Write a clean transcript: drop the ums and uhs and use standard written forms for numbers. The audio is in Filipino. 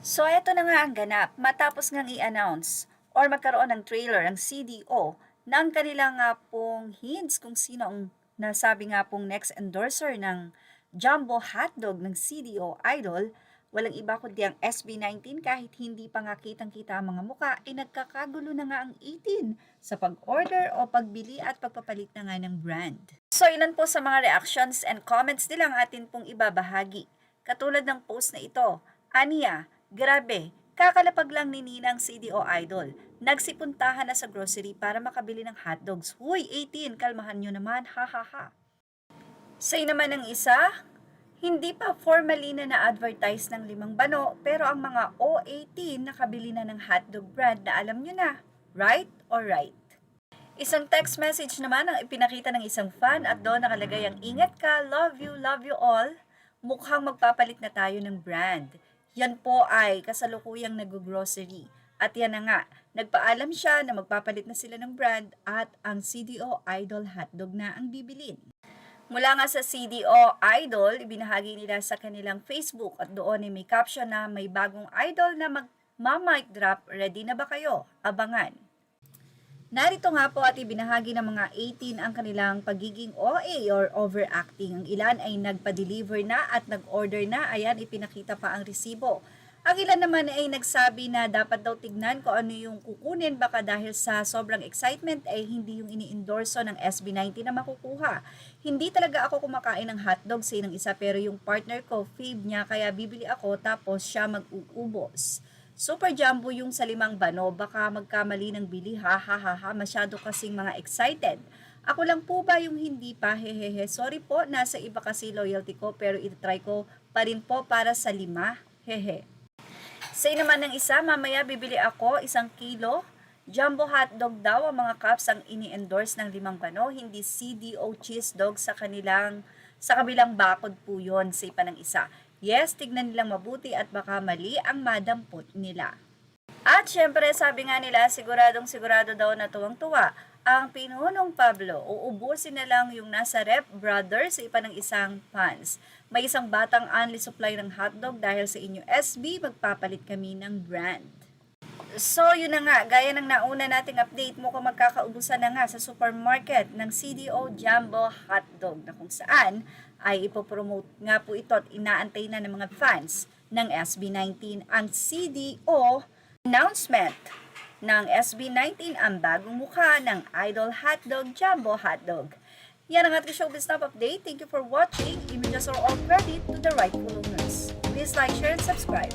So eto na nga ang ganap matapos ngang i-announce or magkaroon ng trailer ang CDO ng kanilang nga pong hints kung sino ang nasabi nga pong next endorser ng Jumbo Hotdog ng CDO Idol. Walang iba kundi ang SB19 kahit hindi pa nga kitang-kita ang mga muka ay nagkakagulo na nga ang 18 sa pag-order o pagbili at pagpapalit na nga ng brand. So ilan po sa mga reactions and comments nila ang atin pong ibabahagi. Katulad ng post na ito, Aniya, grabe, kakalapag lang ni Ninang CDO Idol. Nagsipuntahan na sa grocery para makabili ng hotdogs. Huy, 18, kalmahan nyo naman, ha ha ha. Say naman ng isa, hindi pa formally na na-advertise ng 5 bano pero ang mga O18 nakabili na ng hotdog brand na alam nyo na, right or right? Isang text message naman ang ipinakita ng isang fan at doon nakalagay ang ingat ka, love you all. Mukhang magpapalit na tayo ng brand. Yan po ay kasalukuyang nag-grocery. At yan na nga, nagpaalam siya na magpapalit na sila ng brand at ang CDO Idol hotdog na ang bibilin. Mula nga sa CDO Idol, ibinahagi nila sa kanilang Facebook at doon ay may caption na may bagong idol na mag-mic drop, ready na ba kayo? Abangan. Narito nga po at ibinahagi ng mga 18 ang kanilang pagiging OA or overacting. Ang ilan ay nagpa-deliver na at nag-order na. Ayan, ipinakita pa ang resibo. Ang ilan naman ay nagsabi na dapat daw tignan kung ano yung kukunin baka dahil sa sobrang excitement ay hindi yung ini-endorso ng SB19 na makukuha. Hindi talaga ako kumakain ng hotdog sa ng isa pero yung partner ko, fave niya kaya bibili ako tapos siya mag-uubos. Super jumbo yung sa 5 bano, baka magkamali ng bili, ha ha ha ha, masyado kasing mga excited. Ako lang po ba yung hindi pa, hehehe, sorry po, nasa iba kasi loyalty ko pero itry ko pa rin po para sa 5, hehe. Say naman ng isa, mamaya bibili ako 1 kilo, jumbo hotdog daw ang mga cups ang ini-endorse ng 5 bano, hindi CDO cheese dog sa kabilang bakod po yun, say pa ng isa. Yes, tignan nilang mabuti at baka mali ang madampot nila. At syempre, sabi nga nila, siguradong sigurado daw na tuwang-tuwa ang Pinunong Pablo. Uubusin na lang yung nasa rep brothers sa ipa ng isang fans. May isang batang only supply ng hotdog dahil sa inyo SB, magpapalit kami ng brand. So, yun na nga, gaya ng nauna nating update mo kung magkakaubusan na nga sa supermarket ng CDO Jumbo Hotdog na kung saan ay ipopromote nga po ito at inaantay na ng mga fans ng SB19 ang CDO announcement ng SB19 ang bagong mukha ng Idol Hotdog Jumbo Hotdog. Yan ang ating showbiz top update. Thank you for watching. Images are all credit to the rightful owners. Please like, share, and subscribe.